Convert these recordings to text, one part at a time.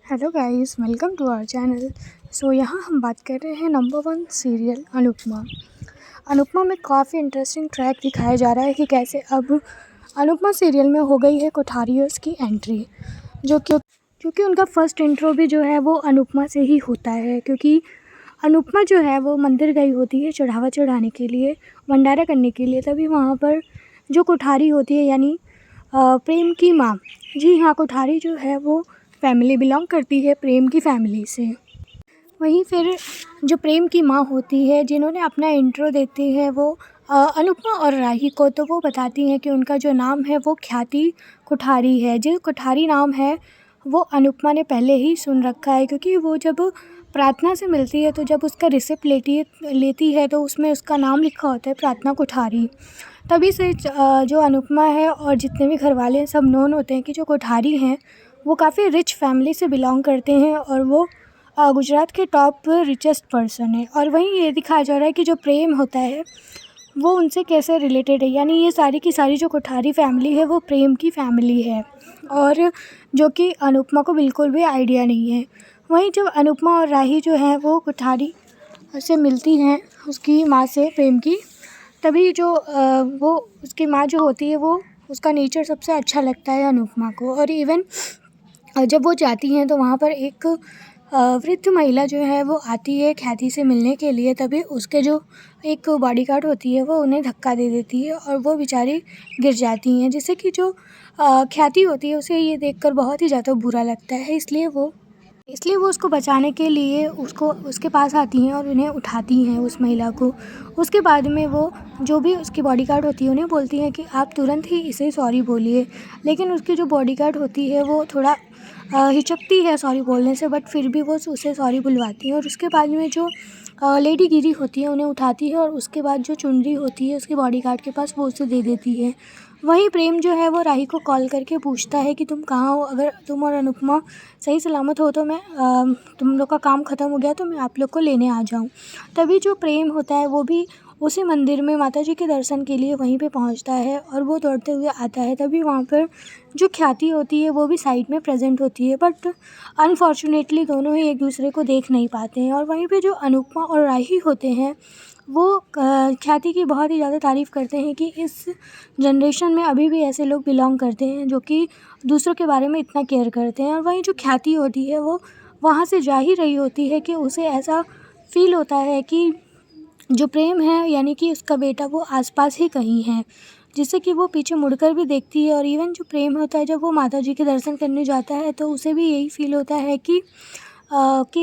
Hello guys, welcome to our channel. यहाँ हम बात कर रहे हैं नंबर 1 सीरियल अनुपमा। अनुपमा में काफ़ी इंटरेस्टिंग ट्रैक दिखाया जा रहा है कि कैसे अब अनुपमा सीरियल में हो गई है कोठारियों की एंट्री, जो क्योंकि उनका फर्स्ट इंट्रो भी जो है वो अनुपमा से ही होता है। क्योंकि अनुपमा जो है वो मंदिर गई होती है चढ़ावा चढ़ाने के लिए, भंडारा करने के लिए। तभी वहाँ पर जो कोठारी होती है यानी प्रेम की माँ, जी हाँ, कोठारी जो है वो फैमिली बिलोंग करती है प्रेम की फैमिली से। वहीं फिर जो प्रेम की माँ होती है, जिन्होंने अपना इंट्रो देती है वो अनुपमा और राही को, तो वो बताती हैं कि उनका जो नाम है वो ख्याति कोठारी है। जो कोठारी नाम है वो अनुपमा ने पहले ही सुन रखा है, क्योंकि वो जब प्रार्थना से मिलती है तो जब उसका रिसिप्ट लेती है तो उसमें उसका नाम लिखा होता है प्रार्थना कोठारी। तभी से जो अनुपमा है और जितने भी घर वाले हैं सब नोन होते हैं कि जो कोठारी हैं वो काफ़ी रिच फैमिली से बिलोंग करते हैं और वो गुजरात के टॉप रिचेस्ट पर्सन है। और वहीं ये दिखाया जा रहा है कि जो प्रेम होता है वो उनसे कैसे रिलेटेड है, यानी ये सारी की सारी जो कोठारी फैमिली है वो प्रेम की फैमिली है, और जो कि अनुपमा को बिल्कुल भी आइडिया नहीं है। वहीं जब अनुपमा और राही जो है वो कोठारी से मिलती हैं उसकी माँ से, प्रेम की, तभी जो वो उसकी माँ जो होती है वो उसका नेचर सबसे अच्छा लगता है अनुपमा को। और इवन जब वो जाती हैं तो वहाँ पर एक वृद्ध महिला जो है वो आती है ख्याति से मिलने के लिए। तभी उसके जो एक बॉडीगार्ड होती है वो उन्हें धक्का दे देती है और वो बेचारी गिर जाती हैं, जिससे कि जो ख्याति होती है उसे ये देखकर बहुत ही ज़्यादा बुरा लगता है। इसलिए वो उसको बचाने के लिए उसके पास आती हैं और उन्हें उठाती हैं, उस महिला को। उसके बाद में वो जो भी उसकी बॉडीगार्ड होती है उन्हें बोलती हैं कि आप तुरंत ही इसे सॉरी बोलिए। लेकिन उसकी जो बॉडीगार्ड होती है वो थोड़ा हिचकती है सॉरी बोलने से, बट फिर भी वो उसे सॉरी बुलवाती है। और उसके बाद में जो लेडी गिरी होती है उन्हें उठाती है और उसके बाद जो चुनरी होती है उसके बॉडीगार्ड के पास वो उसे दे देती है। वहीं प्रेम जो है वो राही को कॉल करके पूछता है कि तुम कहाँ हो, अगर तुम और अनुपमा सही सलामत हो तो मैं तुम लोग का काम ख़त्म हो गया तो मैं आप लोग को लेने आ जाऊँ। तभी जो प्रेम होता है वो भी उसी मंदिर में माताजी के दर्शन के लिए वहीं पे पहुंचता है और वो दौड़ते हुए आता है। तभी वहाँ पर जो ख्याति होती है वो भी साइड में प्रेजेंट होती है, बट अनफॉर्चुनेटली दोनों ही एक दूसरे को देख नहीं पाते हैं। और वहीं पे जो अनुपमा और राही होते हैं वो ख्याति की बहुत ही ज़्यादा तारीफ़ करते हैं कि इस जनरेशन में अभी भी ऐसे लोग बिलोंग करते हैं जो कि दूसरों के बारे में इतना केयर करते हैं। और वहीं जो ख्याति होती है वो वहाँ से जा ही रही होती है कि उसे ऐसा फील होता है कि जो प्रेम है यानी कि उसका बेटा वो आसपास ही कहीं है, जिससे कि वो पीछे मुड़कर भी देखती है। और इवन जो प्रेम होता है जब वो माताजी के दर्शन करने जाता है तो उसे भी यही फील होता है कि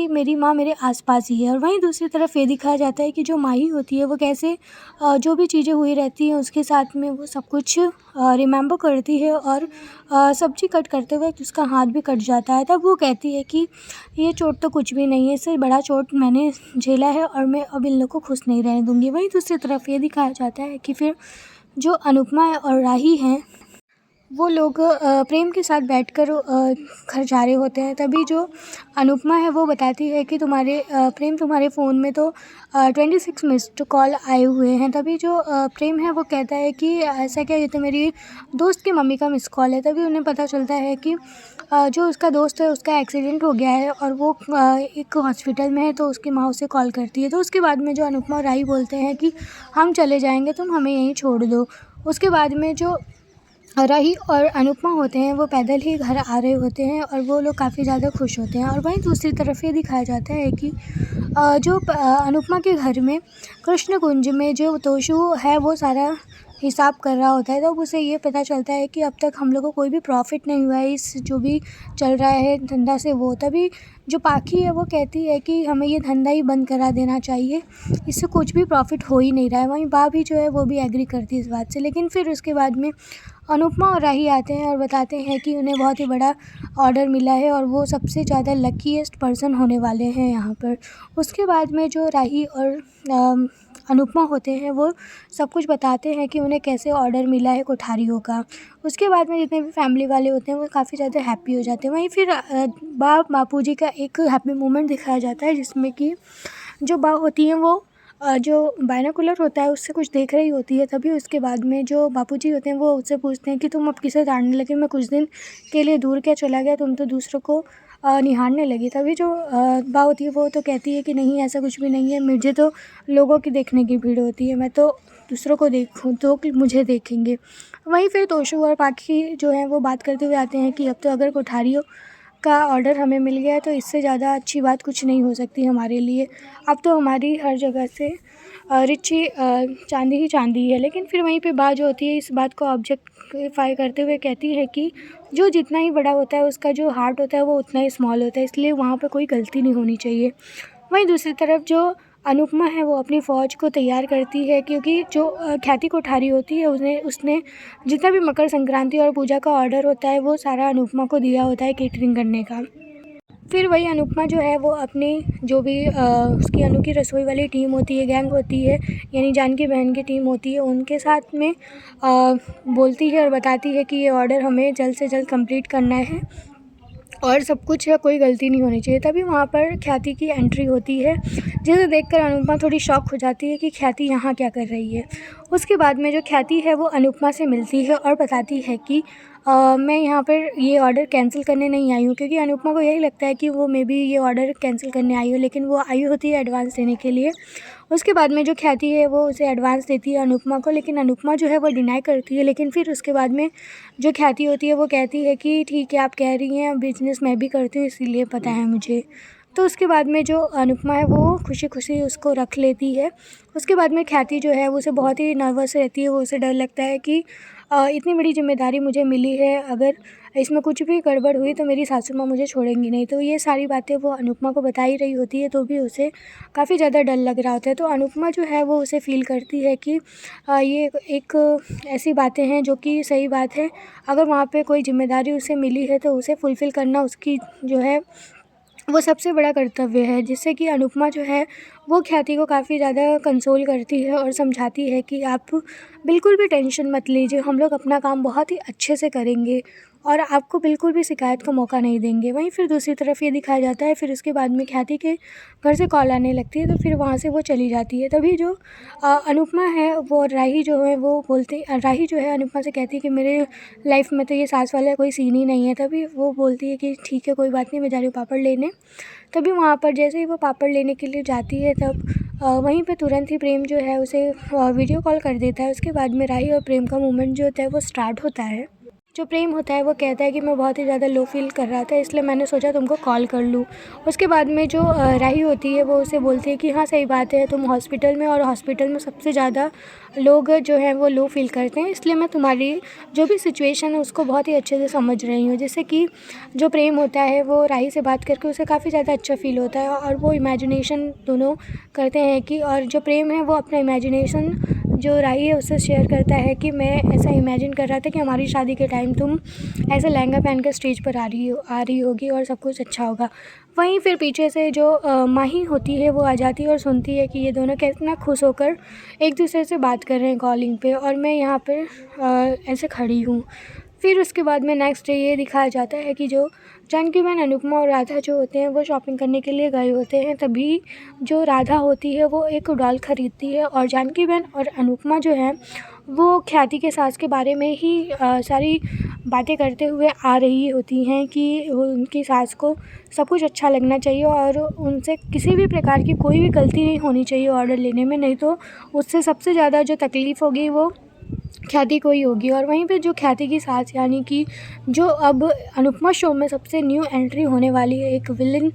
मेरी माँ मेरे आसपास ही है। और वहीं दूसरी तरफ ये दिखाया जाता है कि जो माही होती है वो कैसे जो भी चीज़ें हुई रहती हैं उसके साथ में वो सब कुछ रिमेंबर करती है। और सब्जी कट करते हुए उसका हाथ भी कट जाता है, तब वो कहती है कि ये चोट तो कुछ भी नहीं है, इससे बड़ा चोट मैंने झेला है और मैं अब इन लोग को खुश नहीं रहने दूँगी। वहीं दूसरी तरफ ये दिखाया जाता है कि फिर जो अनुपमा और राही हैं वो लोग प्रेम के साथ बैठकर घर जा रहे होते हैं। तभी जो अनुपमा है वो बताती है कि प्रेम तुम्हारे फ़ोन में तो 26 मिस्ड कॉल आए हुए हैं। तभी जो प्रेम है वो कहता है कि ऐसा क्या, ये तो मेरी दोस्त की मम्मी का मिस कॉल है। तभी उन्हें पता चलता है कि जो उसका दोस्त है उसका एक्सीडेंट हो गया है और वो एक हॉस्पिटल में है, तो उसकी माँ उसे कॉल करती है। तो उसके बाद में जो अनुपमा और राही बोलते हैं कि हम चले जाएंगे, तुम हमें यहीं छोड़ दो। उसके बाद में जो राही और अनुपमा होते हैं वो पैदल ही घर आ रहे होते हैं और वो लोग काफ़ी ज़्यादा खुश होते हैं। और वहीं दूसरी तरफ ये दिखाया जाता है कि अनुपमा के घर में कृष्ण कुंज में जो तोशु है वो सारा हिसाब कर रहा होता है। तब उसे ये पता चलता है कि अब तक हम लोग को कोई भी प्रॉफिट नहीं हुआ है इस जो भी चल रहा है धंधा से। वो तभी जो पाखी है वो कहती है कि हमें ये धंधा ही बंद करा देना चाहिए, इससे कुछ भी प्रॉफिट हो ही नहीं रहा है। वहीं बा भी जो है वो भी एग्री करती है इस बात से। लेकिन फिर उसके बाद में अनुपमा और राही आते हैं और बताते हैं कि उन्हें बहुत ही बड़ा ऑर्डर मिला है और वो सबसे ज़्यादा लकीएस्ट पर्सन होने वाले हैं यहाँ पर। उसके बाद में जो राही और अनुपमा होते हैं वो सब कुछ बताते हैं कि उन्हें कैसे ऑर्डर मिला है कोठारियों का। उसके बाद में जितने भी फैमिली वाले होते हैं वो काफ़ी ज़्यादा हैप्पी हो जाते हैं। वहीं फिर बापूजी का एक हैप्पी मोमेंट दिखाया जाता है, जिसमें कि जो बा होती हैं वो जो बायनोकुलर होता है उससे कुछ देख रही होती है। तभी उसके बाद में जो बापूजी होते हैं वो उससे पूछते हैं कि तुम अब किसे ताड़ने लगे, मैं कुछ दिन के लिए दूर क्या चला गया, तुम तो दूसरों को निहारने लगी। तभी जो बा होती है वो तो कहती है कि नहीं ऐसा कुछ भी नहीं है, मुझे तो लोगों की देखने की भीड़ होती है, मैं तो दूसरों को देखूँ तो कि मुझे देखेंगे। वहीं फिर तोशू और पाखी जो हैं वो बात करते हुए आते हैं कि अब तो अगर कोठारियों का ऑर्डर हमें मिल गया है तो इससे ज़्यादा अच्छी बात कुछ नहीं हो सकती हमारे लिए। अब तो हमारी हर जगह से रिची चांदी ही चांदी है। लेकिन फिर वहीं पे बा जो होती है इस बात को ऑब्जेक्टिफाई करते हुए कहती है कि जो जितना ही बड़ा होता है उसका जो हार्ट होता है वो उतना ही स्मॉल होता है, इसलिए वहाँ पे कोई गलती नहीं होनी चाहिए। वहीं दूसरी तरफ जो अनुपमा है वो अपनी फ़ौज को तैयार करती है, क्योंकि जो ख्याति कोठारी होती है उसने जितना भी मकर संक्रांति और पूजा का ऑर्डर होता है वो सारा अनुपमा को दिया होता है केटरिंग करने का। फिर वही अनुपमा जो है वो अपनी जो भी उसकी अनु की रसोई वाली टीम होती है, गैंग होती है, यानी जानकी बहन की टीम होती है, उनके साथ में बोलती है और बताती है कि ये ऑर्डर हमें जल्द से जल्द कंप्लीट करना है और सब कुछ है, कोई गलती नहीं होनी चाहिए। तभी वहाँ पर ख्याति की एंट्री होती है, जिसे देखकर अनुपमा थोड़ी शॉक हो जाती है कि ख्याति यहाँ क्या कर रही है। उसके बाद में जो ख्याति है वो अनुपमा से मिलती है और बताती है कि मैं यहाँ पर ये ऑर्डर कैंसिल करने नहीं आई हूँ, क्योंकि अनुपमा को यही लगता है कि वो मे बी ये ऑर्डर कैंसिल करने आई हो, लेकिन वो आई होती है एडवांस देने के लिए। उसके बाद में जो ख्याति है वो उसे एडवांस देती है अनुपमा को, लेकिन अनुपमा जो है वो डिनाई करती है। लेकिन फिर उसके बाद में जो ख्याति होती है वो कहती है कि ठीक है आप कह रही हैं, बिज़नेस मैं भी करती हूँ इसीलिए पता है मुझे। तो उसके बाद में जो अनुपमा है वो खुशी खुशी उसको रख लेती है। उसके बाद में ख्याति जो है वो उसे बहुत ही नर्वस रहती है, वो उसे डर लगता है कि इतनी बड़ी ज़िम्मेदारी मुझे मिली है, अगर इसमें कुछ भी गड़बड़ हुई तो मेरी सासू माँ मुझे छोड़ेंगी नहीं। तो ये सारी बातें वो अनुपमा को बता ही रही होती है, तो भी उसे काफ़ी ज़्यादा डर लग रहा होता है। तो अनुपमा जो है वो उसे फ़ील करती है कि ये एक ऐसी बातें हैं जो कि सही बात है, अगर वहाँ पे कोई ज़िम्मेदारी उसे मिली है तो उसे फुलफ़िल करना उसकी जो है वो सबसे बड़ा कर्तव्य है। जिससे कि अनुपमा जो है वो ख्याति को काफ़ी ज़्यादा कंसोल करती है और समझाती है कि आप बिल्कुल भी टेंशन मत लीजिए, हम लोग अपना काम बहुत ही अच्छे से करेंगे और आपको बिल्कुल भी शिकायत का मौका नहीं देंगे। वहीं फिर दूसरी तरफ ये दिखाया जाता है, फिर उसके बाद में ख्याति के घर से कॉल आने लगती है, तो फिर वहाँ से वो चली जाती है। तभी जो अनुपमा है वो राही जो है वो राही जो है अनुपमा से कहती है कि मेरे लाइफ में तो ये सास वाला कोई सीन ही नहीं है। तभी वो बोलती है कि ठीक है कोई बात नहीं, मैं जा रही हूँ पापड़ लेने। तभी वहाँ पर जैसे ही वो पापड़ लेने के लिए जाती है तब वहीं पे तुरंत ही प्रेम जो है उसे वीडियो कॉल कर देता है। उसके बाद में राही और प्रेम का मूवमेंट जो होता है वो स्टार्ट होता है। जो प्रेम होता है वो कहता है कि मैं बहुत ही ज़्यादा लो फील कर रहा था, इसलिए मैंने सोचा तुमको कॉल कर लूँ। उसके बाद में जो राही होती है वो उसे बोलती है कि हाँ सही बात है, तुम हॉस्पिटल में, और हॉस्पिटल में सबसे ज़्यादा लोग जो हैं वो लो फील करते हैं, इसलिए मैं तुम्हारी जो भी सिचुएशन है उसको बहुत ही अच्छे से समझ रही हूँ। जिससे कि जो प्रेम होता है वो राही से बात करके उसे काफ़ी ज़्यादा अच्छा फील होता है और वो इमेजिनेशन दोनों करते हैं कि, और जो प्रेम है वो अपना इमेजिनेशन जो राही है उससे शेयर करता है कि मैं ऐसा इमेजिन कर रहा था कि हमारी शादी के टाइम तुम ऐसा लहंगा पहन कर स्टेज पर आ रही होगी और सब कुछ अच्छा होगा। वहीं फिर पीछे से जो माही होती है वो आ जाती है और सुनती है कि ये दोनों कितना खुश होकर एक दूसरे से बात कर रहे हैं कॉलिंग पे, और मैं यहाँ पर ऐसे खड़ी हूँ। फिर उसके बाद में नेक्स्ट डे ये दिखाया जाता है कि जो जानकी बहन, अनुपमा और राधा जो होते हैं वो शॉपिंग करने के लिए गए होते हैं। तभी जो राधा होती है वो एक डॉल ख़रीदती है और जानकी बहन और अनुपमा जो है वो ख्याति के सास के बारे में ही सारी बातें करते हुए आ रही होती हैं कि उनकी सास को सब कुछ अच्छा लगना चाहिए और उनसे किसी भी प्रकार की कोई भी गलती नहीं होनी चाहिए ऑर्डर लेने में, नहीं तो उससे सबसे ज़्यादा जो तकलीफ़ होगी वो ख्याति को ही होगी। और वहीं पे जो ख्याति की सास यानी कि जो अब अनुपमा शो में सबसे न्यू एंट्री होने वाली है, एक विलन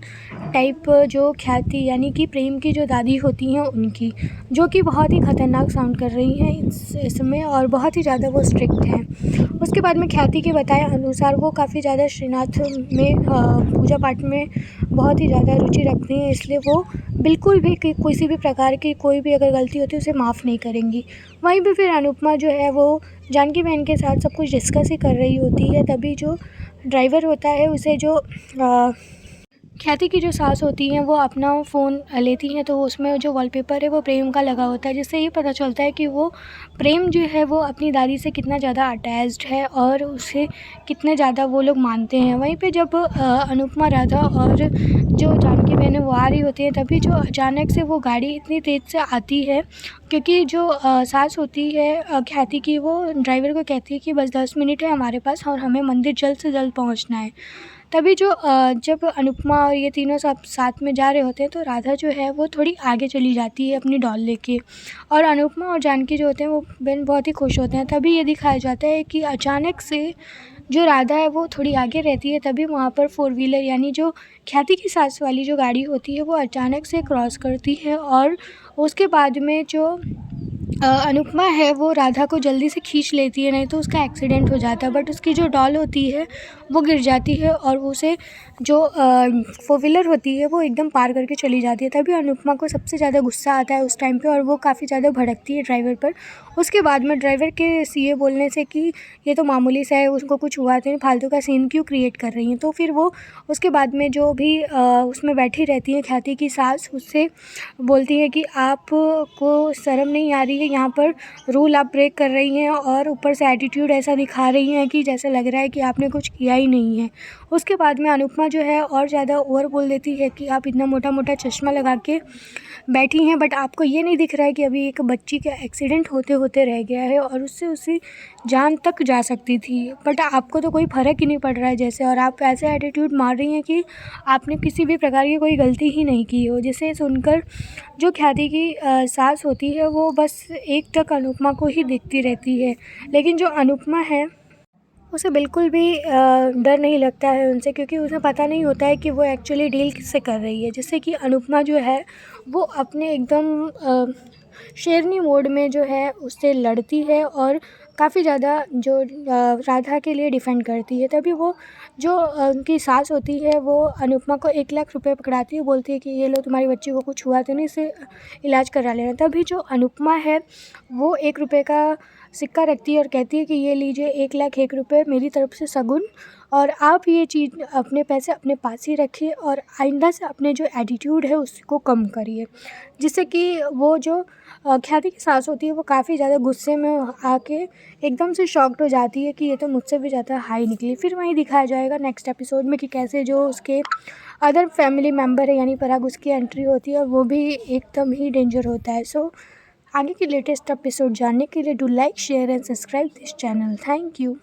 टाइप जो ख्याति यानी कि प्रेम की जो दादी होती हैं उनकी, जो कि बहुत ही ख़तरनाक साउंड कर रही हैं इसमें और बहुत ही ज़्यादा वो स्ट्रिक्ट हैं। उसके बाद में ख्याति के बताए अनुसार वो काफ़ी ज़्यादा श्रीनाथ में पूजा पाठ में बहुत ही ज़्यादा रुचि रखती हैं, इसलिए वो बिल्कुल भी किसी भी प्रकार की कोई भी अगर गलती होती है उसे माफ़ नहीं करेंगी। वहीं पे फिर अनुपमा जो है वो जानकी बहन के साथ सब कुछ डिस्कस ही कर रही होती है। तभी जो ड्राइवर होता है उसे जो ख्याति की जो सास होती हैं वो अपना फ़ोन लेती हैं, तो उसमें जो वॉलपेपर है वो प्रेम का लगा होता है, जिससे ये पता चलता है कि वो प्रेम जो है वो अपनी दादी से कितना ज़्यादा अटैच्ड है और उसे कितने ज़्यादा वो लोग मानते हैं। वहीं पे जब अनुपमा, राधा और जो जानकी बहन है वो आ रही होती है, तभी जो अचानक से वो गाड़ी इतनी तेज़ से आती है, क्योंकि जो सास होती है ख्याति की, वो ड्राइवर को कहती है कि बस 10 मिनट है हमारे पास और हमें मंदिर जल्द से जल्द पहुंचना है। तभी जब अनुपमा और ये तीनों सब साथ में जा रहे होते हैं तो राधा जो है वो थोड़ी आगे चली जाती है अपनी डॉल लेके, और अनुपमा और जानकी जो होते हैं वो बहुत ही खुश होते हैं। तभी ये दिखाया जाता है कि अचानक से जो राधा है वो थोड़ी आगे रहती है, तभी वहाँ पर 4 व्हीलर यानी जो ख्याति की सास वाली जो गाड़ी होती है वो अचानक से क्रॉस करती है, और उसके बाद में जो अनुपमा है वो राधा को जल्दी से खींच लेती है, नहीं तो उसका एक्सीडेंट हो जाता है। बट उसकी जो डॉल होती है वो गिर जाती है और उसे जो 4 व्हीलर होती है वो एकदम पार करके चली जाती है। तभी अनुपमा को सबसे ज़्यादा गुस्सा आता है उस टाइम पे, और वो काफ़ी ज़्यादा भड़कती है ड्राइवर पर। उसके बाद में ड्राइवर के सीए बोलने से कि ये तो मामूली सा है, उसको कुछ हुआ तो नहीं, फालतू का सीन क्यों क्रिएट कर रही हैं। तो फिर वो उसके बाद में जो भी उसमें बैठी रहती है ख्याति की सास, उससे बोलती है कि आपको शर्म नहीं आ रही है, यहाँ पर रूल आप ब्रेक कर रही हैं और ऊपर से एटीट्यूड ऐसा दिखा रही हैं कि जैसा लग रहा है कि आपने कुछ किया ही नहीं है। उसके बाद में अनुपमा जो है और ज़्यादा ओवर बोल देती है कि आप इतना मोटा मोटा चश्मा लगा के बैठी हैं, बट आपको ये नहीं दिख रहा है कि अभी एक बच्ची का एक्सीडेंट होते होते रह गया है और उससे उसकी जान तक जा सकती थी, बट आपको तो कोई फ़र्क ही नहीं पड़ रहा है जैसे, और आप ऐसे एटीट्यूड मार रही हैं कि आपने किसी भी प्रकार की कोई गलती ही नहीं की हो। जिसे सुनकर जो ख्याति की सास होती है वो बस एक टक अनुपमा को ही देखती रहती है, लेकिन जो अनुपमा है उसे बिल्कुल भी डर नहीं लगता है उनसे, क्योंकि उसे पता नहीं होता है कि वो एक्चुअली डील किससे कर रही है। जिससे कि अनुपमा जो है वो अपने एकदम शेरनी मोड में जो है उससे लड़ती है और काफ़ी ज़्यादा जो राधा के लिए डिफेंड करती है। तभी वो जो उनकी सास होती है वो अनुपमा को 1 लाख रुपए पकड़ाती है, बोलती है कि ये लो तुम्हारी बच्ची को कुछ हुआ तो नहीं, इसे इलाज करा लेना। तभी जो अनुपमा है वो 1 रुपये का सिक्का रखती है और कहती है कि ये लीजिए 1 लाख 1 रुपये मेरी तरफ से शगुन, और आप ये चीज़ अपने पैसे अपने पास ही रखिए और आइंदा से अपने जो एटीट्यूड है उसको कम करिए। जिससे कि वो जो ख्याति की सास होती है वो काफ़ी ज़्यादा गुस्से में आके एकदम से शॉक्ड हो जाती है कि ये तो मुझसे भी ज़्यादा हाई निकली। फिर वहीं दिखाया जाएगा नेक्स्ट एपिसोड में कि कैसे जो उसके अदर फैमिली मेम्बर है यानी पराग, उसकी एंट्री होती है और वो भी एकदम ही डेंजर होता है। सो आगे की लेटेस्ट एपिसोड जानने के लिए do like share and subscribe this channel. Thank you.